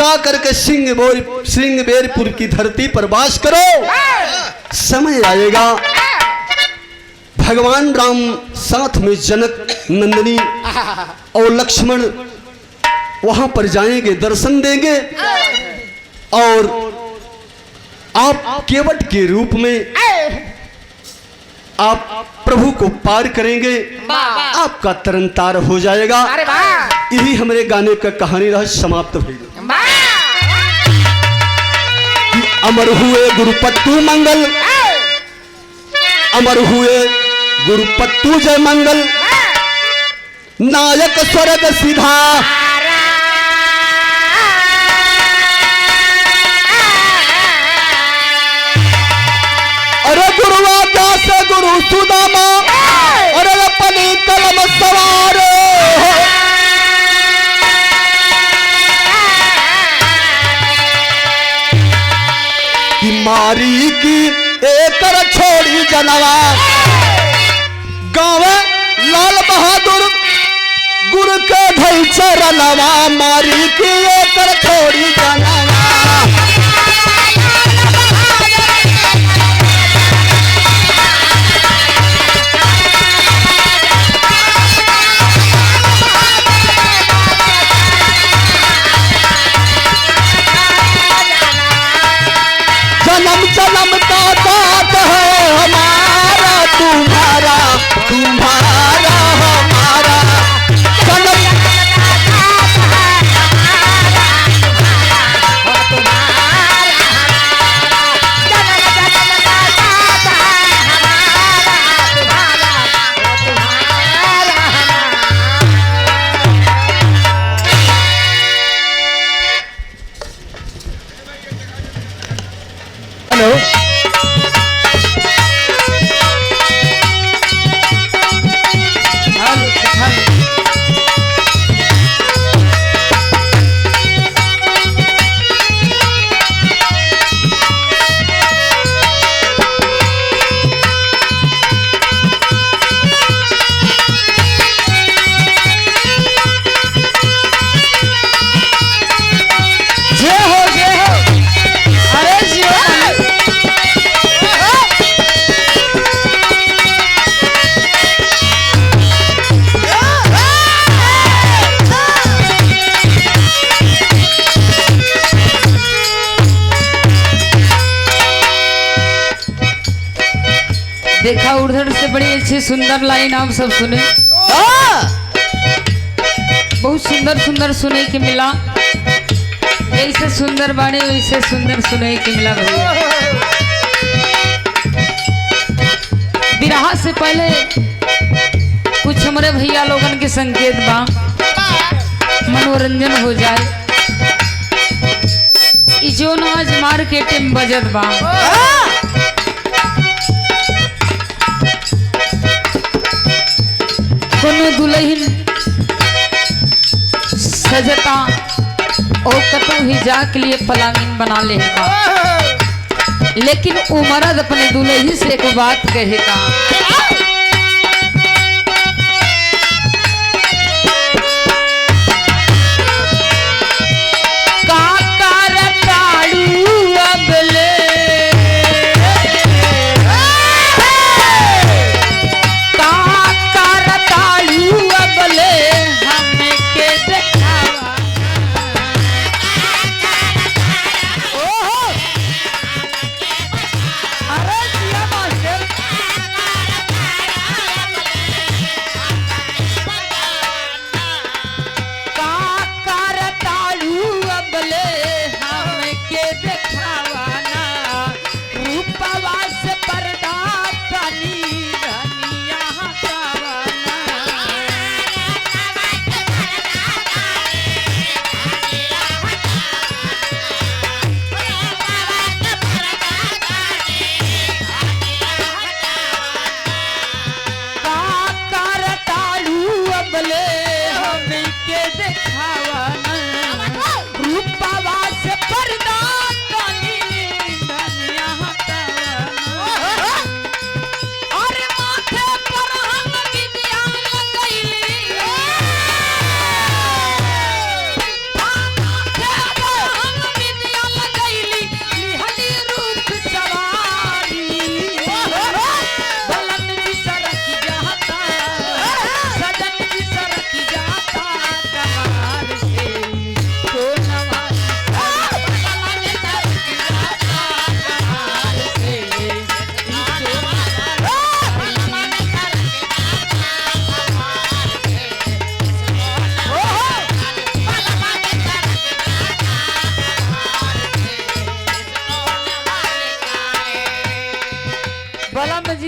जा करके सिंहबेरपुर की धरती पर वास करो। समय आएगा भगवान राम साथ में जनक नंदिनी और लक्ष्मण वहां पर जाएंगे, दर्शन देंगे और आप केवट के रूप में आप प्रभु को पार करेंगे, आपका तरन तार हो जाएगा। यही हमारे गाने का कहानी रहस्य समाप्त हुई। अमर हुए गुरुपत्तु मंगल, अमर हुए गुरुपत्तु जय मंगल, नायक स्वर्ग सीधा अरे गुरुवाज्ञा से गुरु सुदामा, अरे अपनी कलम सवार कि मारी की एक छोड़ी जनवा, गाँव लाल बहादुर गुरु के धई चरणवा, मारी की एक छोड़ी जनवा। जन्म जन्म का बात है हमारा तुम्हारा, तुम्हारा हमारा जन्म हेलो देखा उधर से बड़ी अच्छी सुंदर लाइन आप सब सुने, बहुत सुंदर सुंदर सुने के मिला। जैसे सुंदर बाणे वैसे सुंदर सुने के मिला भैया। विराह से पहले कुछ हमारे भैया लोगन के संकेत बा, मनोरंजन हो जाए। जो आज मार्केट में बजत बा, कोनो दुल्हन सजता और कतौ ही जा के लिए पलांगिन बना ले, लेकिन वो मर्द अपने दुल्हन से एक बात कहेगा,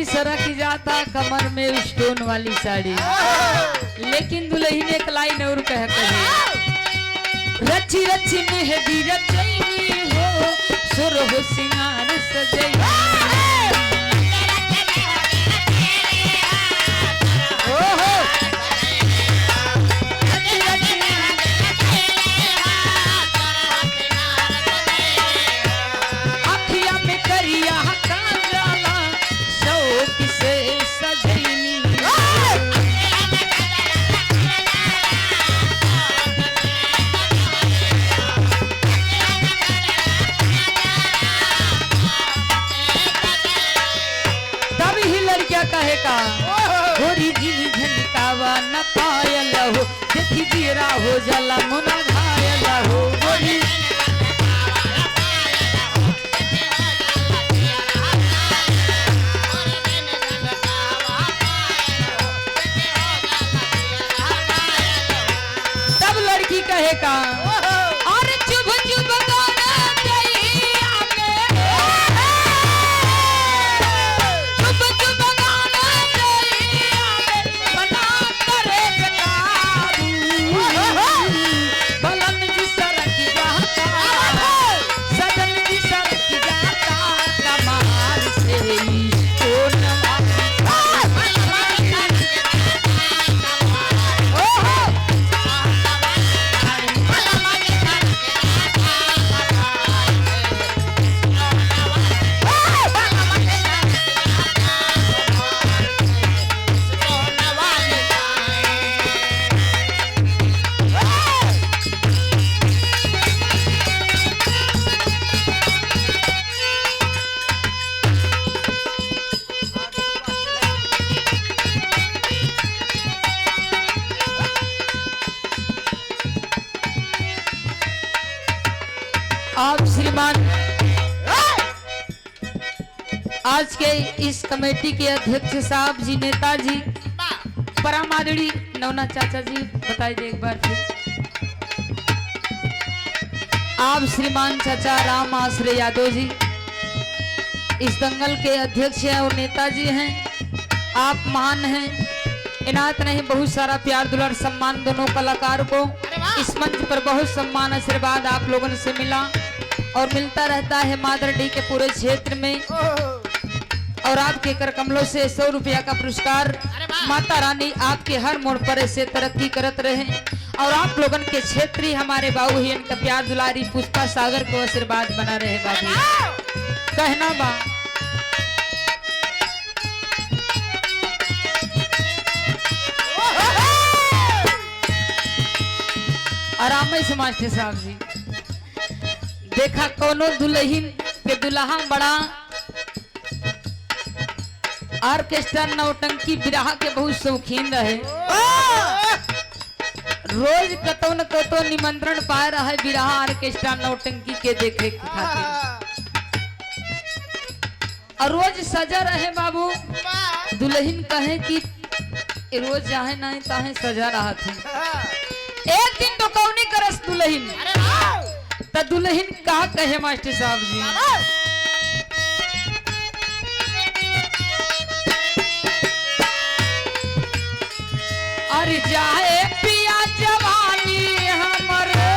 जी सरक जाता कमर में स्टोन वाली साड़ी, लेकिन दुल्हन एक लाइन और कह कहे रची रची मेहंदी रचैनी हो सुर हो सिंगार सजैनी। कहेगा गोरी जिनी झनकावा न पायल हो देखी जीरा हो जला मुना घायल हो गोरी तब लड़की कहेगा अरे चुभ चुभ गाना दैया में चुभ चुभ गाना दैया में बना करे काबू बलन जी सरक जाता सजन जी सरक जाता कमाल से सोनवा आप श्रीमान आज के इस कमेटी के अध्यक्ष साहब जी, नेताजी परम आदरणीय नवना चाचा जी, बताइए एक बार फिर। आप श्रीमान चाचा राम आश्रय यादव जी इस दंगल के अध्यक्ष हैं और नेताजी हैं। आप महान हैं, इनायत नहीं बहुत सारा प्यार दुलार सम्मान दोनों कलाकार को इस मंच पर बहुत सम्मान आशीर्वाद आप लोगों से मिला और मिलता रहता है मादरडी के पूरे क्षेत्र में। और आपके कर कमलों से 100 रुपया का पुरस्कार माता रानी आपके हर मोड़ पर ऐसे तरक्की करत रहे और आप लोगों के क्षेत्रीय हमारे बाबू ही इनका प्यार दुलारी पुष्पा सागर को आशीर्वाद बना रहे बाबू कहना बा। आराम से मास्टर साहब जी देखा कोनो दुल्हन के दुल्हा बड़ा ऑर्केस्ट्रा नौटंकी बिरहा के बहुत शौकीन रहे। रोज कतो न कतो निमंत्रण पाए रहे बिरहा ऑर्केस्ट्रा नौटंकी के देखे के खातिर और रोज सजा रहे बाबू। दुल्हन कहे कि रोज चाहे नहीं ताहे सजा रहा थी। एक दिन तो कौनी करस दुल्हन तो दुल्हन का कहे मास्टर साहब जी अरे जाए पिया जवानी हमरे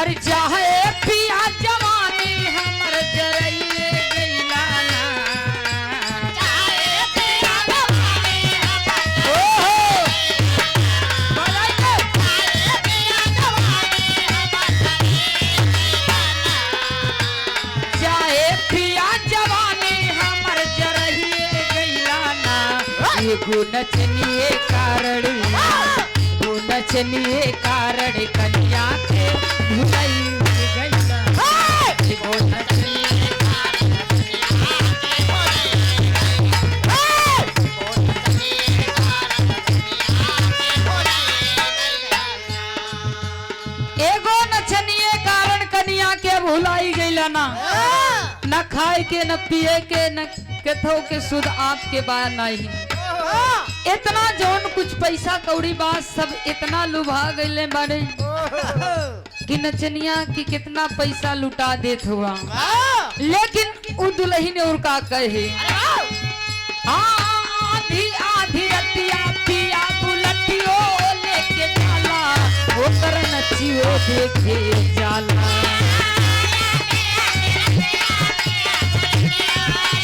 अरे जाए पिया जवानी हमर जरइए गइला ना जाए पिया जवानी हमर जाए पिया जवानी हमर जरइए गइला ना एगो नचनिए कारण कन्या के भुलाई गइला एगो नचनिए कारण कन्या के भुलाई गइला ना न खाए के न पिए के न केथो के सुध आपके बात नहीं। इतना जौन कुछ पैसा कौड़ी बात सब इतना लुभा गइले बारे कि नचनिया की कितना पैसा लुटा देत हुआ, लेकिन वो दुल्हन और का कहे आधी आधी रतिया पिया बुलटियो लेके जाला ओकर नचियो देखे जाला।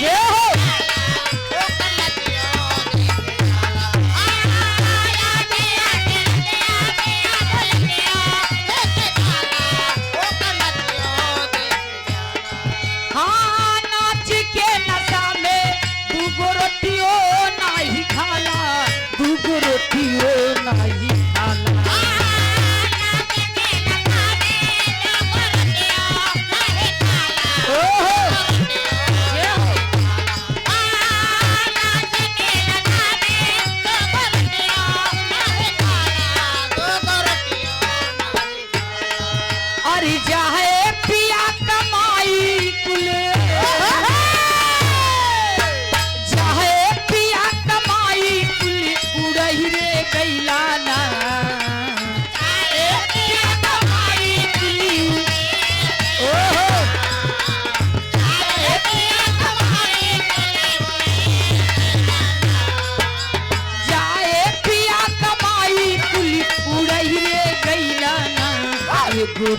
जे हो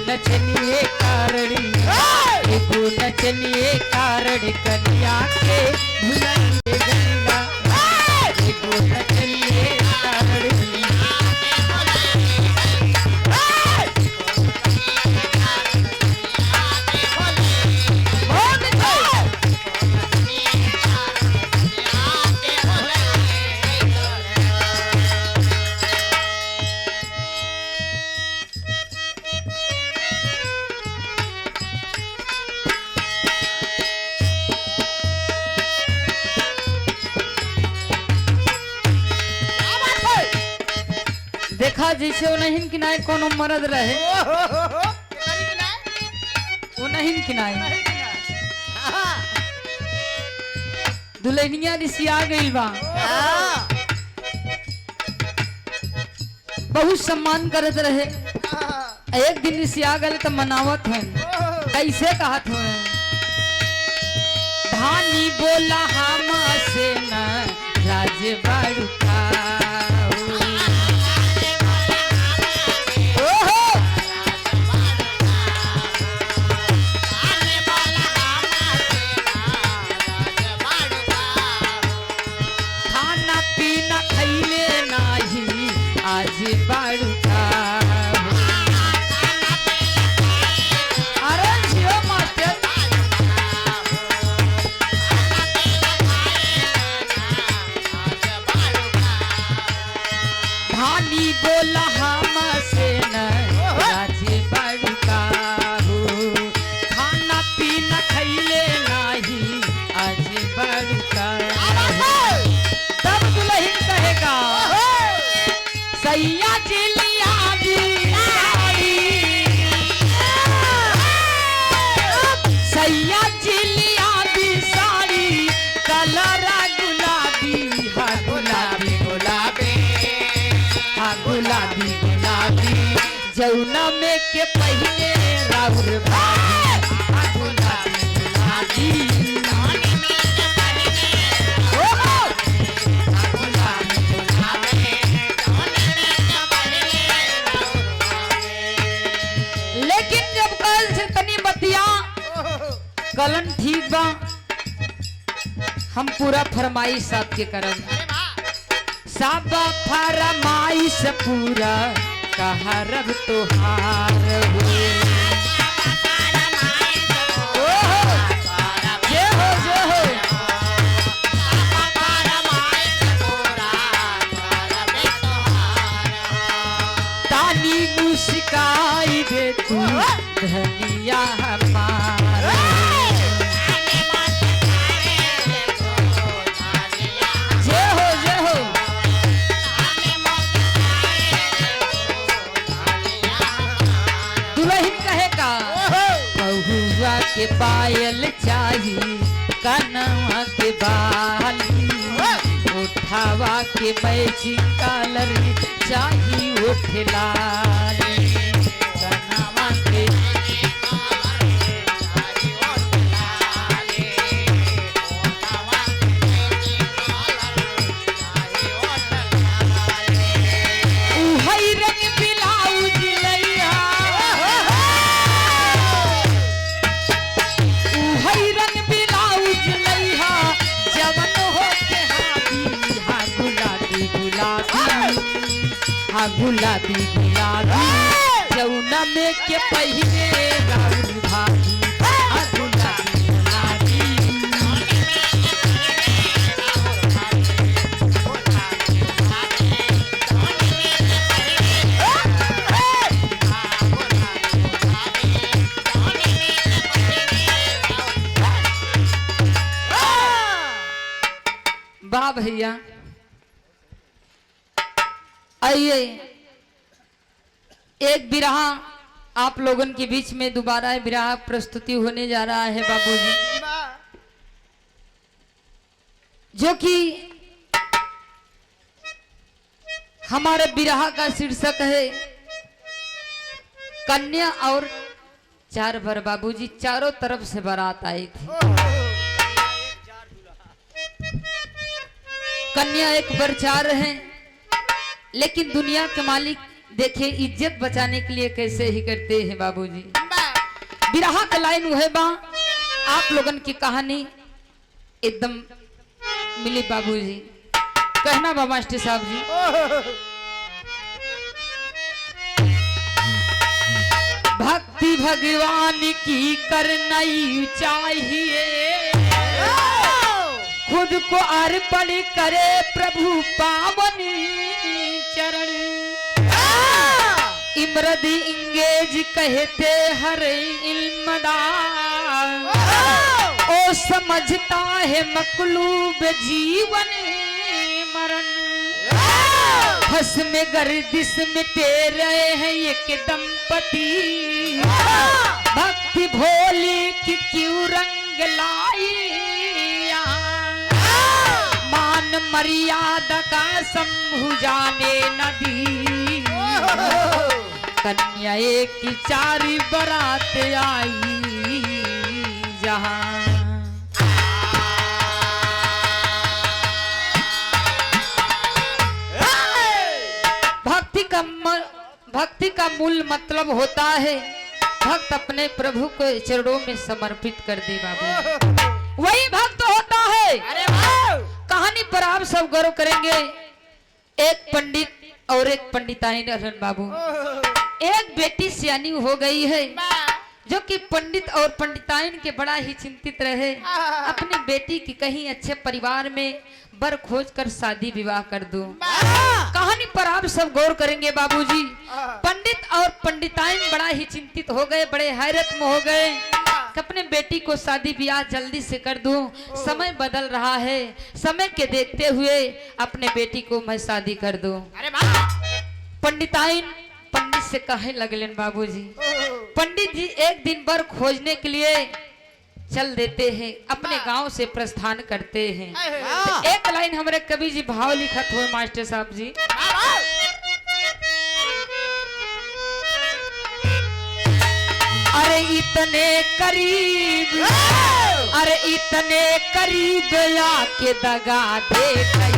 नचनिए कारणी नचनिए कारण कन्या के भुलाइए गंगा नचनिए कारणी। देखा जैसे वो नहीं किनाए कोनो मर्द रहे वो नहीं किनाए दुल्हनिया रिसिया गई बा, बहुत सम्मान करत रहे। एक दिन रिसिया गए तो मनावत है, कैसे कहत हो धानी बोला हम से न राज बाड़ुका आज बाड़ुका अरे जियो मास्टर धानी बोला हम से न आज बाड़ुका खाना पीना खैले नाही आज बाड़ुका। तब दुल्हन कहेगा सैया जिलिया सैया जिलिया साड़ी कलर गुलाबी हा गुलाबी गुलाबी हा गुलाबी गुलाबी जौना में के पहले राउर भाभी हा गुलाबी गुलाबी कलन ठीक बा हम पूरा फरमाइश आपके करम सब फरमाइश पूरा कहा रब तोहार हो तानी मुस्काई दे तू धनिया हमारा के पायल चाहिए कनवा के बाली उठावा के मैचिंग कलर चाहिए उठ लाली कनवा गुलाबी गुलाबी जौना में के पहिने राउर भाभी गुलाबी गुलाबी वाह भैया। आइए एक बिरहा आप लोगों के बीच में दोबारा बिरहा प्रस्तुति होने जा रहा है बाबूजी, जो कि हमारे बिरहा का शीर्षक है कन्या और चार बर। बाबूजी चारों तरफ से बारात आई थी, कन्या एक बर चार है, लेकिन दुनिया के मालिक देखे इज्जत बचाने के लिए कैसे ही करते हैं बाबूजी। बिरहा का लाइन है बा आप लोगन की कहानी एकदम मिली बाबूजी। कहना बा मास्टर साहब जी, भक्ति भगवान की करनी चाहिए, खुद को अर्पण करे प्रभु पावन चरण। इमरद इंगेज कहते हर इल्मदार, ओ समझता है मकलूब जीवन मरण। हंस में गर्दिश मिटे रहे हैं एक दंपति, भक्ति भोली की क्यों रंग लाई, मान मर्यादा का समझ जाने नदी। कन्या एक की चारी बरात आई जहां, भक्ति का मूल मतलब होता है भक्त अपने प्रभु को चरणों में समर्पित कर दे बाबू, वही भक्त होता है। कहानी पर आप सब गौर करेंगे। एक पंडित और एक पंडिताइन रहन बाबू, एक बेटी सियानी हो गई है, जो कि पंडित और पंडिताइन के बड़ा ही चिंतित रहे अपनी बेटी की कहीं अच्छे परिवार में बर खोज कर शादी विवाह कर दो। कहानी पर आप सब गौर करेंगे बाबूजी। पंडित और पंडिताइन बड़ा ही चिंतित हो गए, बड़े हैरत में हो गए कि अपने बेटी को शादी ब्याह जल्दी से कर दूं, समय बदल रहा है, समय के देखते हुए अपने बेटी को मैं शादी कर दूं। पंडिताइन पंडित से कहे लगलन बाबूजी, पंडित जी एक दिन बर खोजने के लिए चल देते हैं, अपने गांव से प्रस्थान करते हैं। तो एक लाइन हमारे कवि जी भाव लिखत हुए मास्टर साहब जी, अरे इतने करीब, अरे इतने करीब आके दगा दे गई,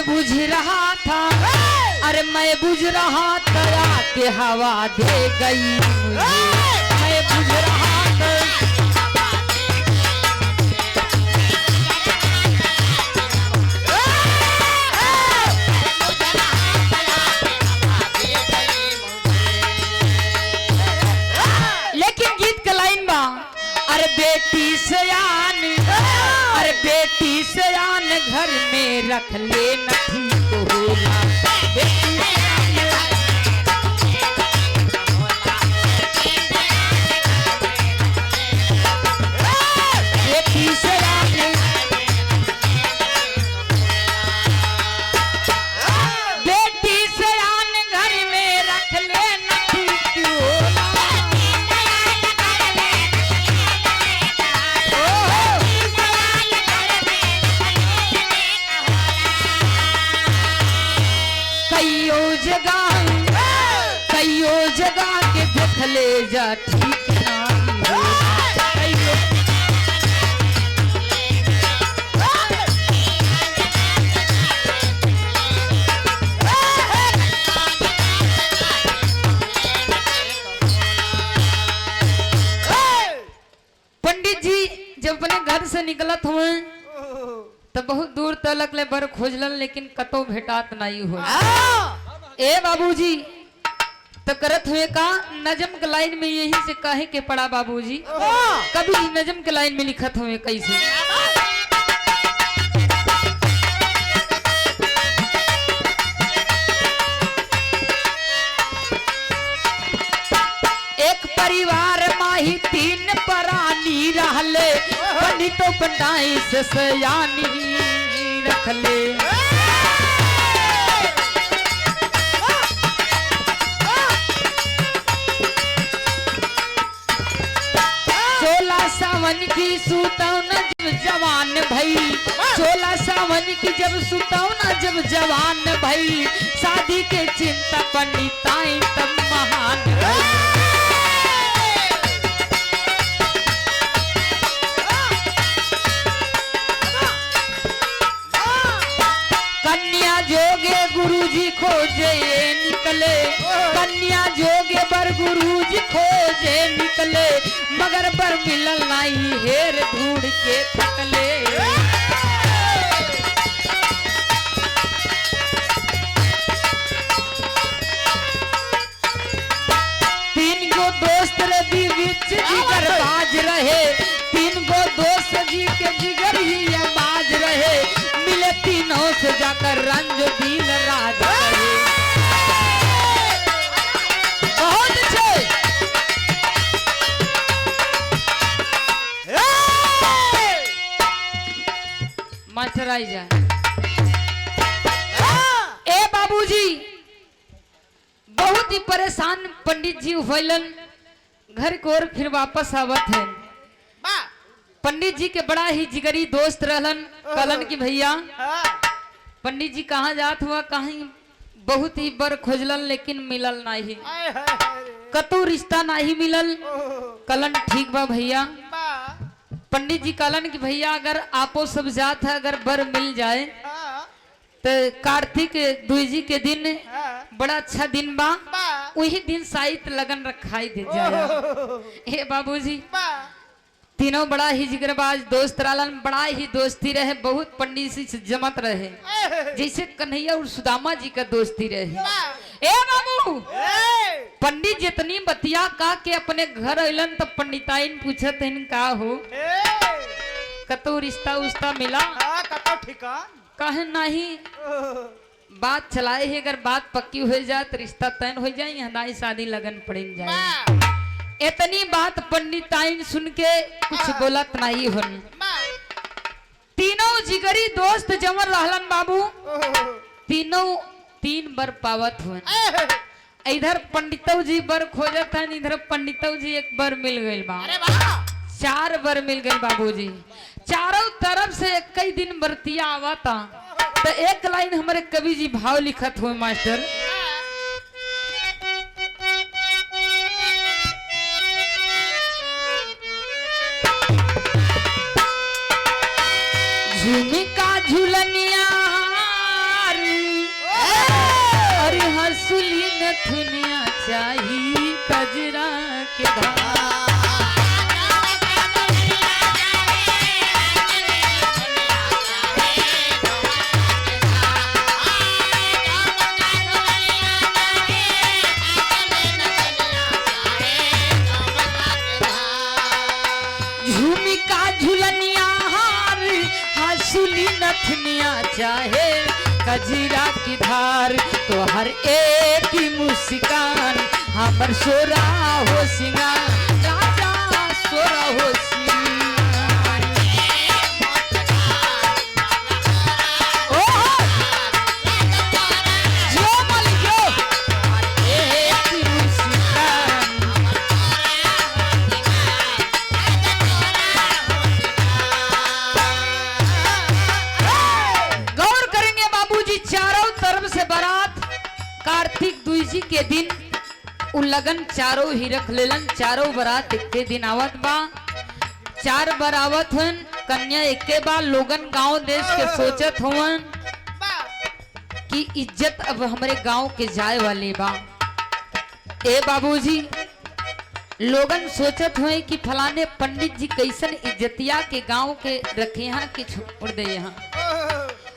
बुझ रहा था, अरे मैं बुझ रहा था के हवा दे गई मुझे, मैं बुझ रहा था। लेकिन गीत का लाइन बा, अरे बेटी सयान, अरे बेटी सयान घर में रख ले नहीं तो होला, बेटी सयान, बेटी सयान घर में रख ले नहीं तो होला। कईयो जगह के देख ले जा ठीक नाही होला। कईयो पंडित जी जब अपने घर से निकलत हुए तो बहुत दूर तलक ले बर खोजलन लेकिन कतो भेटात नहीं हो। ए बाबूजी तो करत हुए का नजम के लाइन में यही से कहे के पड़ा बाबूजी। कभी नजम के लाइन में लिखत हुए कैसे एक परिवार माही तीन परानी रहले पंडितो पंडाई से सयानी रखले। 16 सावन की सुतौन जब जवान भई 16 सावन की जब सुतौन जब जवान भई शादी के चिंता पंडिताई तब महान भई। कन्या जोगे गुरुजी खोजे निकले कन्या जोगे बर गुरुजी खोजे निकले मगर बर मिलल नहीं हेर ढूंढ के थकले। तीन गो दोस्त रे बीच जिगर बाज रहे 3 गो दोस्त जी के जिगर ही आवाज रहे मिले तीनों से जाकर रंज दिल राज रहे। बहुत अच्छे मास्टर आई जाए। ए बाबूजी बहुत ही परेशान पंडित जी हुएलन घर को और फिर वापस आवत है। पंडित जी के बड़ा ही जिगरी दोस्त रहलन कहलन कि भैया पंडित जी कहाँ जात हुआ कहीं बहुत ही बर खोजलन लेकिन मिलल नहीं कतो रिश्ता नहीं मिलल। कहलन ठीक बा भैया। पंडित जी कहलन कि भैया अगर आपो सब जात है अगर बर मिल जाए तो कार्तिक द्विजी के दिन बड़ा अच्छा दिन बा वही दिन साहित्य लगन रखाई दे जाए। हे बाबूजी तीनों बड़ा ही जिगरबाज दोस्त रहलन बड़ा ही दोस्ती रहे बहुत पंडित जी से जमत रहे जैसे कन्हैया और सुदामा जी का दोस्ती रहे। ए बाबू पंडित जितनी बतिया का के अपने घर अलन तब पंडिताइन पूछत हन का हो कतो रिश्ता उस्ता मिला कतो ठिकान कहे नहीं बात चलाए है अगर बात पक्की हो जाए तो रिश्ता तय हो जाए हमारी शादी लगन पड़ जाए। इतनी बात पंडिताइन सुन के कुछ बोलत नहीं होनी। तीनों जिगरी दोस्त जमर रहलन बाबू तीनों 3 बर पावत हुए। इधर पंडितौ जी बर खोजत हन इधर पंडितौ जी एक बर मिल गई बा 4 बर मिल गई बाबूजी। चारों तरफ से एक ही दिन बरतिया आवता तो एक लाइन हमारे कवि जी भाव लिखत हुए मास्टर। झुमका झुलनिया अरे हंसुली नथुनिया चाही कजरा के धार। झुमका झुलनिया हार हंसुली नथुनिया चाहे कजरा की धार तो हर एक की मुस्कान हमर सोरा हो सिंगार राजा सोरा हो सिंगार। जो मालिक जो एक की मुस्कान गौर करेंगे बाबूजी चारों तरफ से बारात कार्तिक द्विजी के दिन उ लगन चारों ही रख लेलन। चारों बारात इक्के दिन आवत बा, 4 बरावत हन कन्या इक्के बा। लोगन गांव देश के सोचत हुवन कि इज्जत अब हमारे गांव के जाए वाले बा। ए बाबूजी, लोगन सोचत हुए कि फलाने पंडित जी कैसन इज्जतिया के गांव के रखे यहाँ के छोड़ दे। यहाँ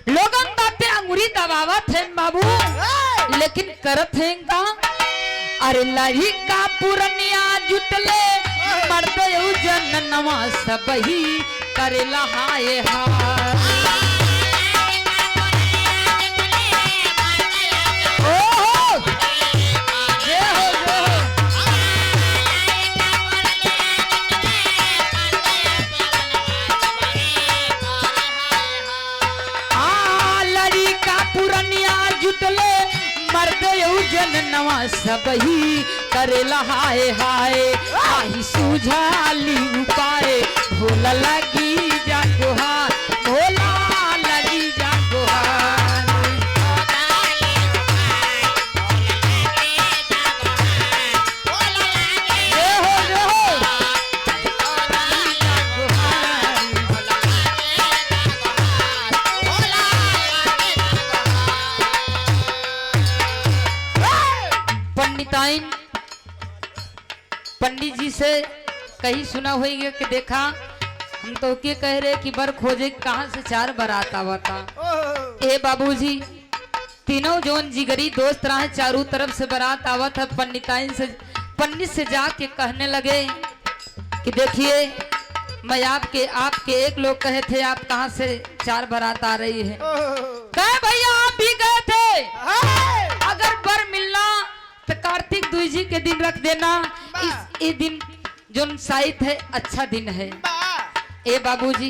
लोगन बाते अंगुरी दबावत हैं बाबू, लेकिन करत हैं का? अरे लही का पुरनिया जुटले मर्द जननवा सबही करेला हाय हाय। नवा सबही करेला हाय हाय। आही सुझाली उपाय भोला लगी जा गुहार, भोला लगी जा गुहार। पंडित जी से कहीं सुना होगा कि देखा हम तो के कह रहे कि बर खोजे कहाँ से 4 बारात आवता। ए बाबूजी, तीनों जोन जिगरी दोस्त रहे, चारों तरफ से बारात आवत है। पंडित से जाके कहने लगे कि देखिए मैं आपके एक लोग कहे थे आप कहाँ से 4 बारात आ रही है। कहे भैया आप भी गए थे, अगर बर मिलना तो कार्तिक द्विजी के दिन रख देना। इस दिन जो साइत है अच्छा दिन है। ए बाबूजी,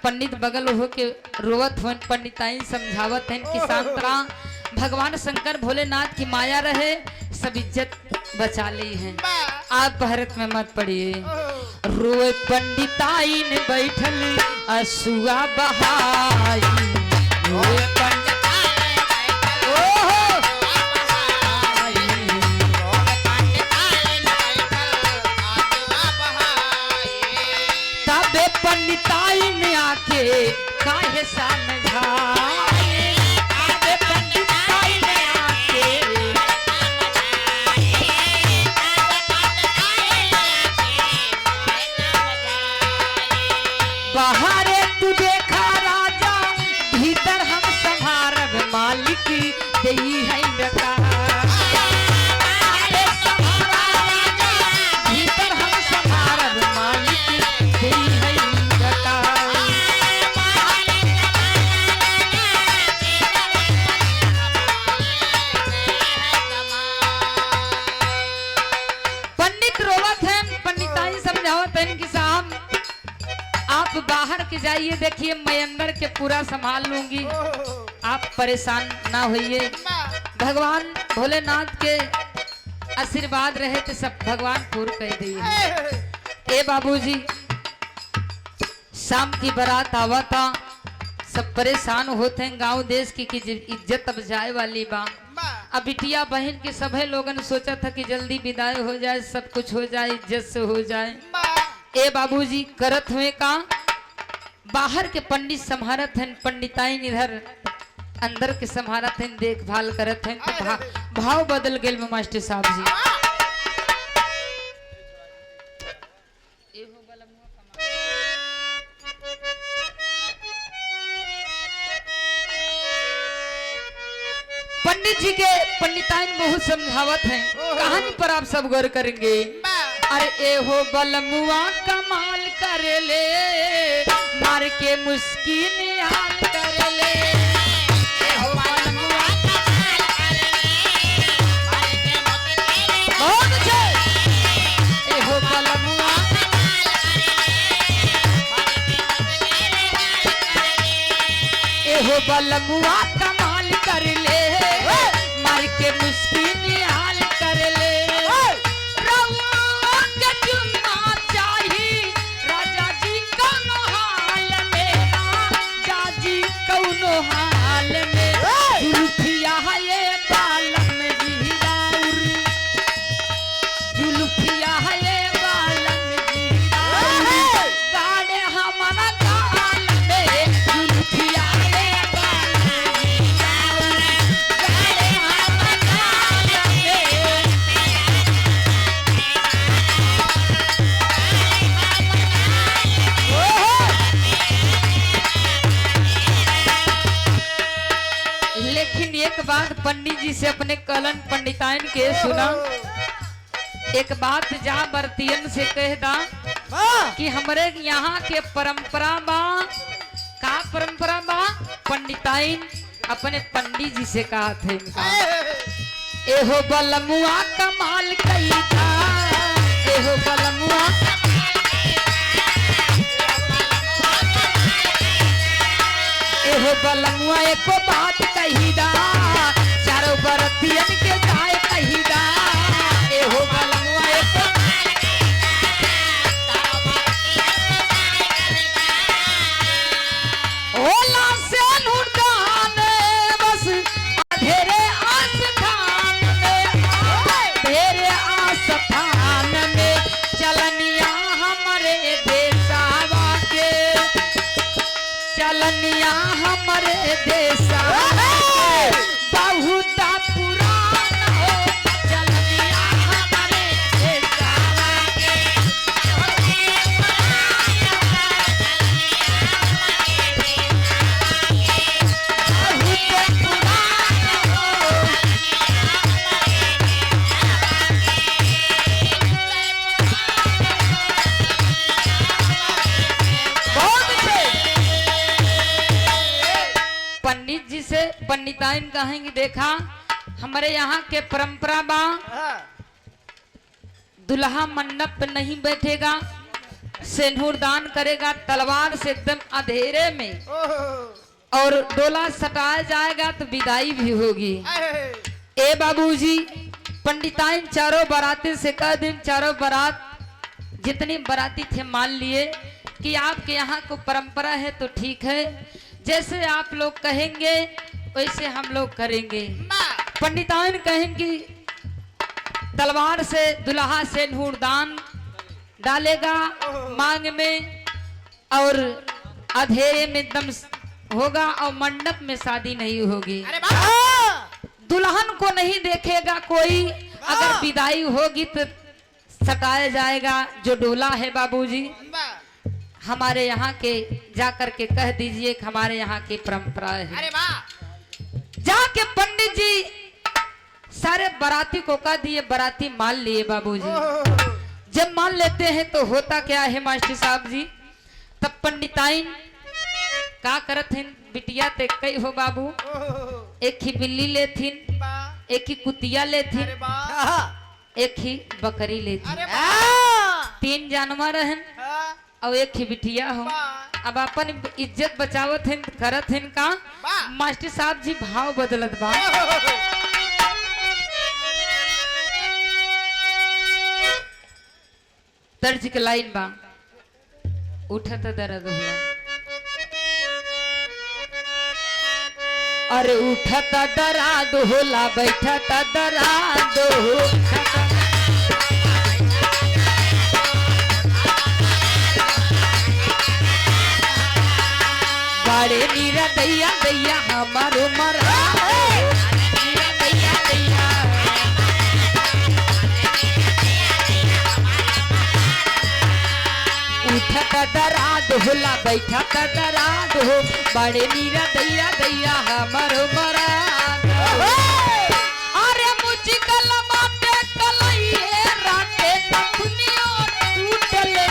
पंडित बगल हो के रोवत हो, पंडिताई समझावत हैं कि शांतरा, भगवान शंकर भोलेनाथ की माया रहे, सब इज्जत बचा ली है, आप भारत में मत पड़िए। रोए पंडिताई ने बैठल असुआ बहाई, रोए पंडिताई ने आके काहे समझाए, पंडिताई ने आके बाहर तू देखा राजा, भीतर हम संभारब मालिक देई है डका। भीतर हम संभारब मालिक देई है डका। पंडित रोवत हैं, पंडिताई समझावत हैं कि साहब आप बाहर के जाइए, देखिए मैं अंदर के पूरा संभाल लूंगी, आप परेशान ना होइए। भगवान भोलेनाथ के आशीर्वाद रहे तो सब भगवान पूर्ण कर दिए। ए बाबूजी, शाम की बारात आवा था, सब परेशान होते हैं गांव देश की कि इज्जत अब जाए वाली बा। अब बिटिया बहन के सभी लोगन सोचा था कि जल्दी विदाई हो जाए, सब कुछ हो जाए, इज्जत से हो जाए। ए बाबूजी, करत हुए का बाहर के पंडित संभारत हैं, पंडिताइन इधर अंदर के संभारत हैं, देखभाल करत हैं। तो भाव बदल गए में मास्टर साहब जी। पंडित जी के पंडिताइन बहुत समझावत हैं, कहानी पर आप सब गौर करेंगे। अरे ए हो बलमुआ कमाल कर ले, मार के मुस्किन हाल कर ले। ए हो बलमुआ कमाल कर ले, मार के मुस्किन बहुत अच्छे। ए हो बलमुआ कमाल कर ले, मार के मुस्किन हाल कर ले। ए हो बलमुआ कमाल कर ले, मार के मुस्किन हाल कर ले। हाल में जुल्फिया ये बालम जी लेकिन एक बात पंडित जी से अपने कलन पंडिताइन के सुना, एक बात जा बरतियन से कह दा कि हमरे यहाँ के परंपरा बा, का परंपरा बा, पंडिताइन अपने पंडित जी से कहा थे एहो बलमुआ कमाल कई था, एहो बलमुआ एहो बलमुआ एको बात कही दा, चारों बरतियन के जाए कही दा, एहो बलमुआ एको ओला से नुरदान बस अधेरे आस्थान में, तेरे आस्थान में चलनिया हमारे देसावा के, चलनिया हमारे देसावा के बहुत पुरान हो, चलनिया हमारे देसावा के बहुत पुरान हो। बहुत अच्छे। पंडित जी से पंडिताइन कहेंगे देखा हमारे यहाँ के परंपरा बा, दुल्हा मंडप पे नहीं बैठेगा, सिंदूर दान करेगा तलवार से एकदम अंधेरे में, और डोला सटाया जाएगा तो विदाई भी होगी। ए बाबूजी पंडिताइन चारों बाराती से कह दिन, चारों बारात जितनी बाराती थे मान लिए कि आपके यहाँ को परंपरा है तो ठीक है, जैसे आप लोग कहेंगे वैसे हम लोग करेंगे। पंडिताइन कहेंगे तलवार से दुल्हा से दान डालेगा मांग में, और अंधेरे में एकदम होगा, और मंडप में शादी नहीं होगी, दुल्हन को नहीं देखेगा कोई, अगर विदाई होगी तो सटाया जाएगा जो डोला है। बाबूजी हमारे यहाँ के जाकर के कह दीजिए कि हमारे यहाँ की परंपरा है। जाके पंडित जी सारे बाराती को कह दिए, बाराती मान लिए। बाबूजी जब मान लेते हैं तो होता क्या है मास्टर साहब जी, तब पंडिताइन का करत हैं, बिटिया ते कई हो बाबू, एक ही बिल्ली लेथिन, एक ही कुतिया लेथिन, एक ही बकरी लेथिन, 3 जानवर हैं और एक ही बिटिया हो। अब अपन इज्जत बचावत हैं, करत हैं का मास्टर साहब जी, भाव बदलत बा। तर्ज के लाइन बा, उठत दर्द हुआ, अरे उठत दराद होला, बैठत दराद हो, बड़े नीरा दैया दैया हमारो मरा, नीरा दैया दैया उठत दराद होला, बैठत दराद हो, बड़े नीरा दैया दैया हमारो मरा। अरे मुझी कलमा पे कलइए राते नखुनियो टूटले,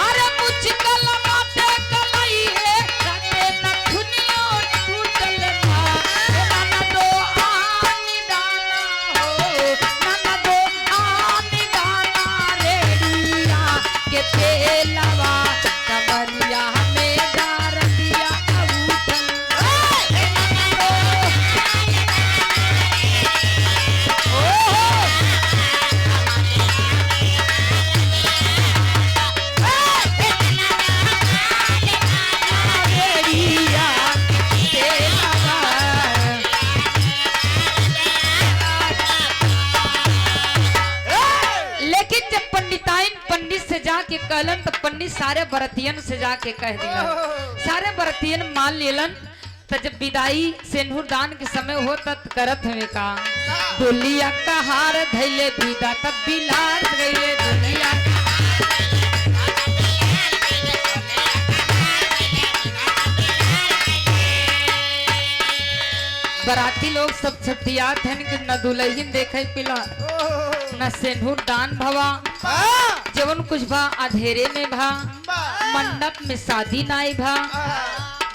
अरे मुझी कलमा पे कलइए राते नखुनियो टूटले, नाना दो आनी दाना हो, नाना दो आनी दाना रेडिया के तेलवा कमरिया में डार दिया उठल, जाके कहलन तो पंडित सारे बरतियन से जाके कह दिया, सारे बरतियन मान लेलन। तो जब विदाई सिंदूर दान के समय हो तब करत हवे का, दुलिया का हार धैले विदा तब बिलार गईले, दुलिया बराती लोग सब छठियात हैं कि न दुल्हन देखे पिला न सिंदूर दान भवा जवन कुछ भा अंधेरे में भा मंडप में शादी नाई भा।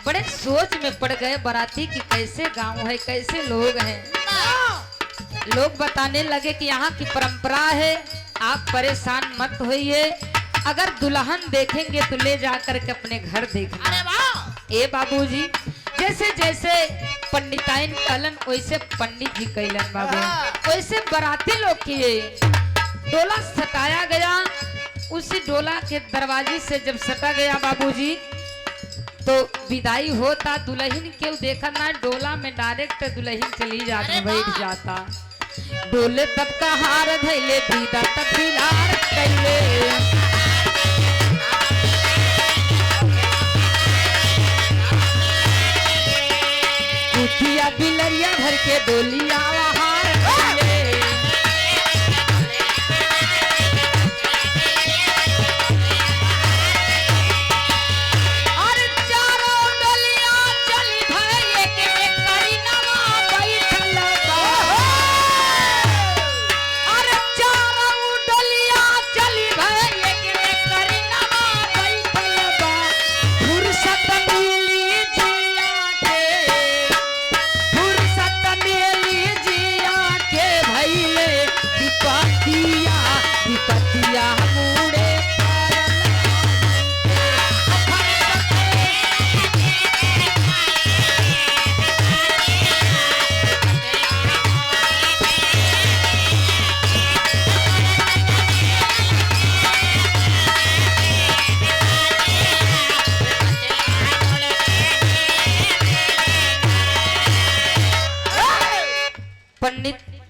बड़े सोच में पड़ गए बराती की कैसे गांव है कैसे लोग हैं। लोग बताने लगे कि यहाँ की परंपरा है, आप परेशान मत होइए, अगर दुल्हन देखेंगे तो ले जाकर के अपने घर देखना। ए बाबूजी जैसे जैसे पंडिताइन कलन वैसे पंडित जी कैलन बाबू, वैसे बराती लोग किए। डोला सटाया गया, उसी डोला के दरवाजे से जब सटा गया बाबूजी तो विदाई होता। दुल्हन क्यों देखा ना, डोला में डायरेक्ट दुल्हन चली जाती बैठ जाता। डोले तब का हार धैले दीदा तब दिलार कैले, कुतिया बिलरिया भर के डोलिया हार कैले।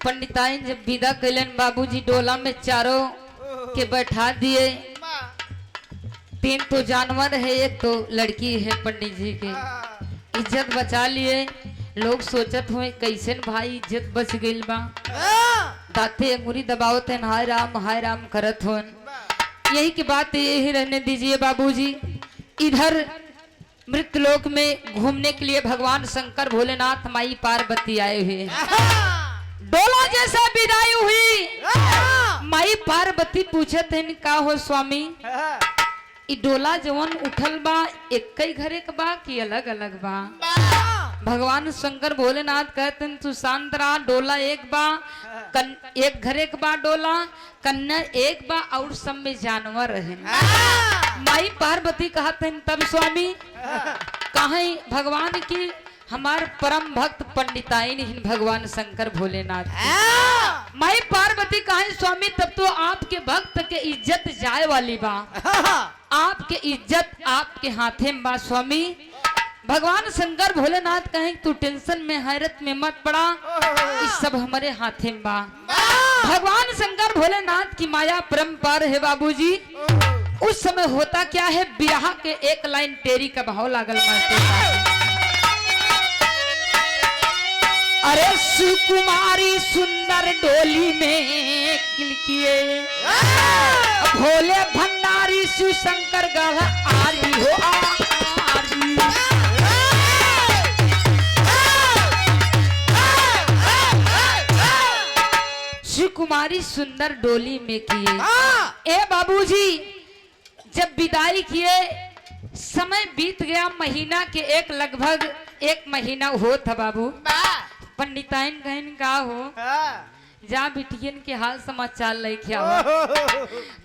पंडिताइन जब विदा कैलन बाबूजी डोला में चारों के बैठा दिए। 3 तो जानवर है, एक तो लड़की है। पंडित जी के इज्जत बचा लिए। लोग सोचत हुए कैसे भाई इज्जत बच गई बा, दाते अंगुरी दबावत है हाय राम करत हो। यही की बात यही रहने दीजिए बाबूजी। इधर मृतलोक में घूमने के लिए भगवान शंकर भोलेनाथ माई पार्वती आए हुए। डोला जैसा विदाई हुई, माई पार्वती पूछे थे का हो स्वामी, इ डोला जवन उठल बा एक ही घरे के बा कि अलग अलग बा। भगवान शंकर भोलेनाथ कहते तू शांत रहा, डोला एक बा, एक घरे के बा डोला, कन्या एक बा और सब में जानवर है। माई पार्वती कहते तब स्वामी कहीं भगवान की हमार परम भक्त पंडिताइन भगवान शंकर भोलेनाथ। माई पार्वती कहे स्वामी तब तो आपके भक्त के इज्जत जाए वाली बा, आपके इज्जत आपके हाथे में बा स्वामी। भगवान शंकर भोलेनाथ कहे तू टेंशन में हैरत में मत पड़ा, इस सब हमारे हाथे में बा। भगवान शंकर भोलेनाथ की माया परम्पार है बाबूजी। उस समय होता क्या है, बिरहा के एक लाइन तेरी का भाव लागल मास्टर। अरे सुकुमारी सुंदर डोली में किलकिए, भोले भंडारी शिवशंकर गढ़ आरी हो आरी। सुकुमारी सुंदर डोली में किए। ए बाबूजी जब विदाई किए, समय बीत गया, महीना के लगभग 1 महीना हो था बाबू। पंडिताइन कहन का हो जा बिटियन के हाल समाचार लेके आओ।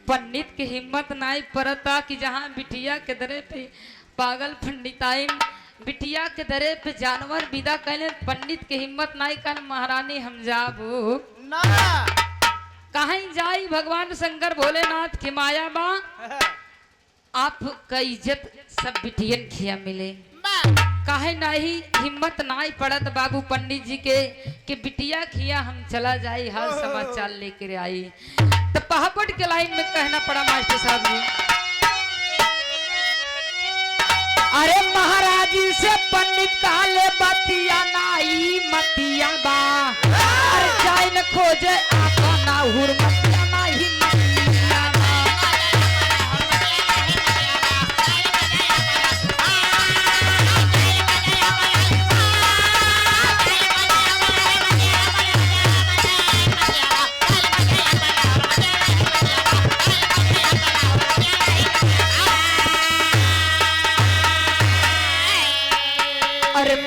पंडित के हिम्मत नहीं पड़ता कि जहाँ बिटिया के दरे पे पागल पंडिताइन बिटिया के दरे पे जानवर विदा कहले। पंडित के हिम्मत नहीं कर महारानी हम जाबू कहीं जाई। भगवान शंकर भोलेनाथ की माया बा, आपका इज्जत सब बिटियन खिया मिले। काहे नहीं हिम्मत नहीं पड़त बाबू पंडित जी के कि बिटिया खिया हम चला जाई हाल समाचार लेकर आई। तो पहापट के लाइन में कहना पड़ा मास्टर साहब जी। अरे महाराज से पंडित काले बतिया नाई मतिया बा, अरे जाए न खोजे आपा ना हुरमतिया नाही मतिया बा।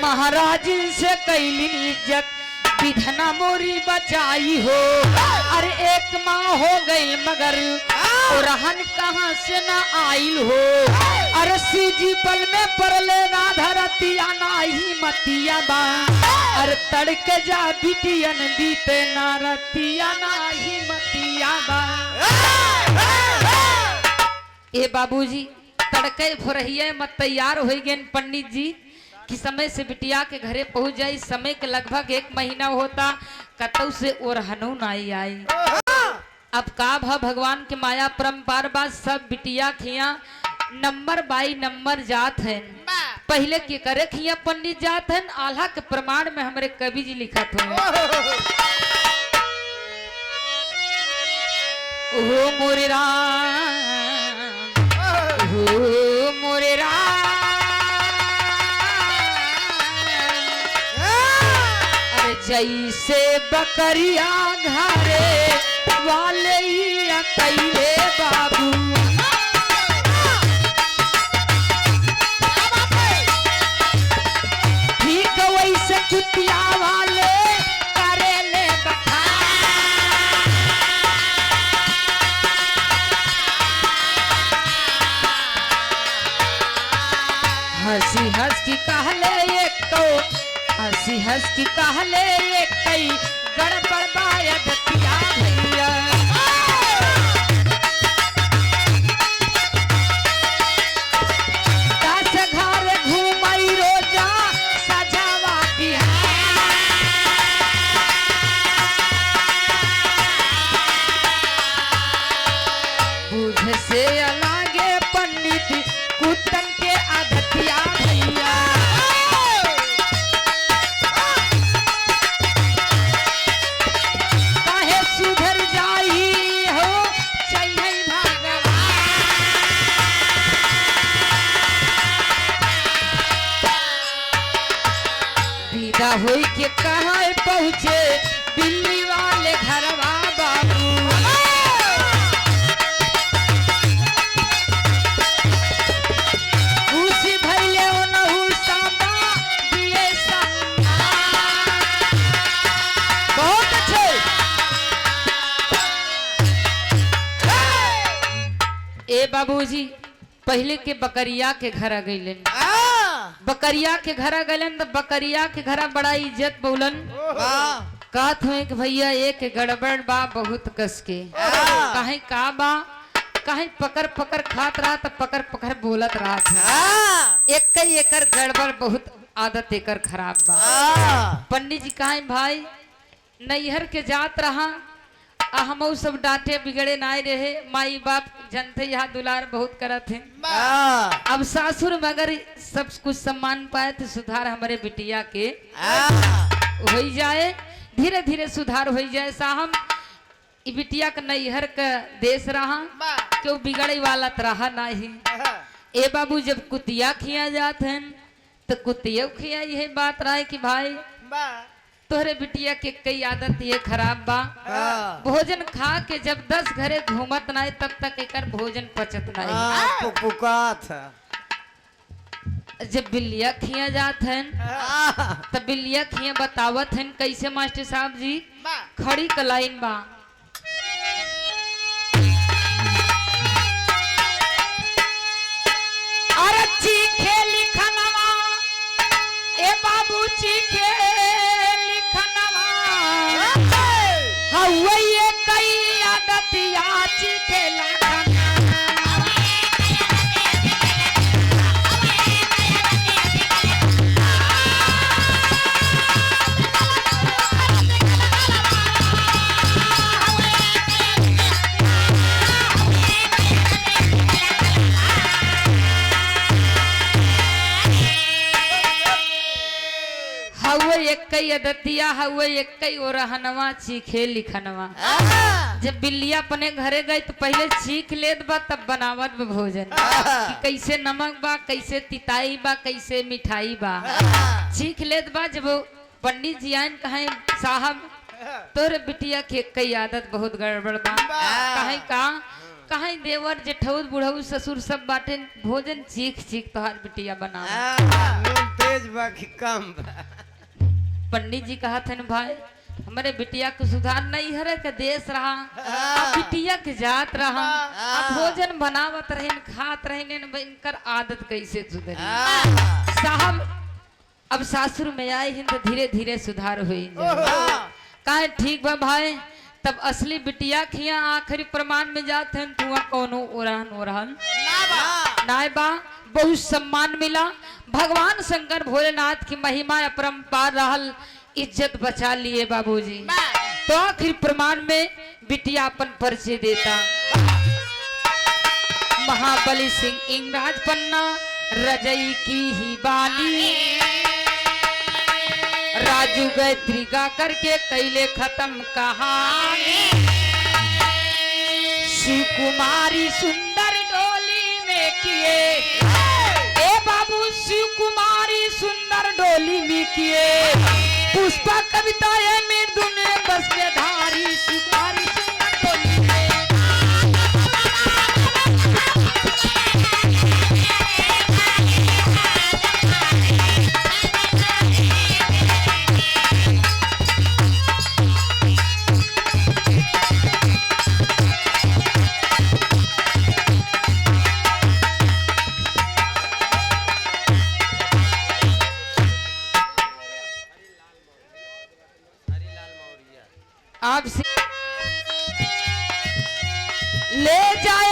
महाराज से कैलिन इज्जत विधना मोरी बचाई हो। अरे एक माँ हो गई मगर रहन कहाँ से ना आइल हो। अरे सूजी पल में परले ना धरतिया नाही मतिया बा। अरे तड़के जा बिटियन बीते ना रतिया नाही मतिया बा। ए बाबूजी तड़के भोरहिए मत तैयार हो गए पंडित जी कि समय से बिटिया के घरे पहुंच जाई। समय के लगभग 1 महीना होता कतौ से ओरहनु नाई आई। अब का भा भगवान के माया परम्पार बात सब बिटिया खिया नंबर बाई नंबर जात है। पहले के करे खिया पंडित जात है आल्हा के प्रमाण में हमारे कवि जी लिखत हो। ओ मोरे राम ओ मोरे राम अरे जैसे बकरिया घरे वाले कैले बाबू ठीक वैसे कुतिया वाले करेले बखा। हंसी हंस की कहले एक तो हंसी हंस की कहले एक कई गड़बड़ बायद किया भैया। दस घर घूमई रोजा सजावा बिहार। बुझ से अलगे पंडित कुतन के आदतिया भैया। काहे सुधर जाई हो चाहिए भगवान। विदा होई के कहाँ पहुँचे दिल्ली वाले घरवा बाबू। खुशी भइले ओनहु सामा दिए सम्मान। बहुत अच्छे। ए बाबूजी पहले के बकरिया के घर आ गईलन। बकरिया के घर आ गईलन तो बकरिया के घर बड़ा इज्जत बोलन। कहत हुए कि भैया एक गड़बड़ बा बहुत कस के। काहे का बा काहे पकड़ पकड़ खात रहा तो पकड़ पकड़ बोलत रहा था। एक कई एकर गड़बड़ बहुत आदत एकर खराब बा। पंडित जी काहे भाई नैहर के जात रहा हम सब डांटे बिगड़े नाई रहे। माई बाप जनते यहाँ दुलार बहुत करत हैं। अब सासुर में अगर सब कुछ सम्मान पाए तो सुधार हमारे बिटिया के हो जाए। धीरे धीरे सुधार हो जाए। साहब ई बिटिया का नैहर का देश रहा क्यों बिगड़े वाला रहा नहीं। ए बाबू जब कुतिया खिया जात हैं तो कुतिया खिया यही बात रहा है कि भाई तोहरे बिटिया के कई आदत ये खराब बा। भोजन खा के जब 10 घरे घूमत नहीं तब तक एकर भोजन पचत नहीं। जब बिल्लिया खिया जात हैं तब बिल्लिया खिया बतावत हैं कैसे मास्टर साहब जी। खड़ी का लाइन बा अरे चीखे लिखनवा ए बाबू चीखे लिखनवा हवैये कई आदतिया चीखे लिखनवा। एक अदतिया हुए एक ओरहनवा चीखे लिखनवा। जब बिल्लिया अपने घरे गई तो पहले चीख लेत बा तब बनावत बा भोजन कि कैसे नमक बा कैसे तिताई बा कैसे मिठाई बा। चीख लेत बा। जब पंडित जी आन कहे साहब तोरे बिटिया के कई आदत बहुत गड़बड़ बा। कहीं देवर जेठौर बुढ़ऊ ससुर सब बाटे भोजन चीख चीख तोहार बिटिया बना तेज बा कि कम बा? पंडित जी कहा थे भाई हमारे बिटिया को सुधार नहीं हरे के देश रहा अब बिटिया के जात रहा अब भोजन बनावत रहे खात रहे इनकर आदत कैसे सुधरी साहब अब सासुर में आए हिंद धीरे धीरे सुधार हुई कहा ठीक बा भाई तब असली बिटिया खिया आखिरी प्रमाण में जाते हैं तू कौनो उड़ान उड़ान नाय बा बहुत सम्मान मिला भगवान शंकर भोलेनाथ की महिमा अपरंपार रहल इज्जत बचा लिए बाबूजी तो आखिर प्रमाण में बिटिया अपन परिचय देता महाबली सिंह इंगराज पन्ना रजई की ही बाली राजू गायत्री गा करके कैले खत्म कहानी शिव कुमारी सुंदर डोली में किए ए बाबू शिव कुमारी सुंदर डोली में किए पुष्पा कविता है मृदु ने बस में धारी शिव कुमारी सुंदर डोली में आप ले जाए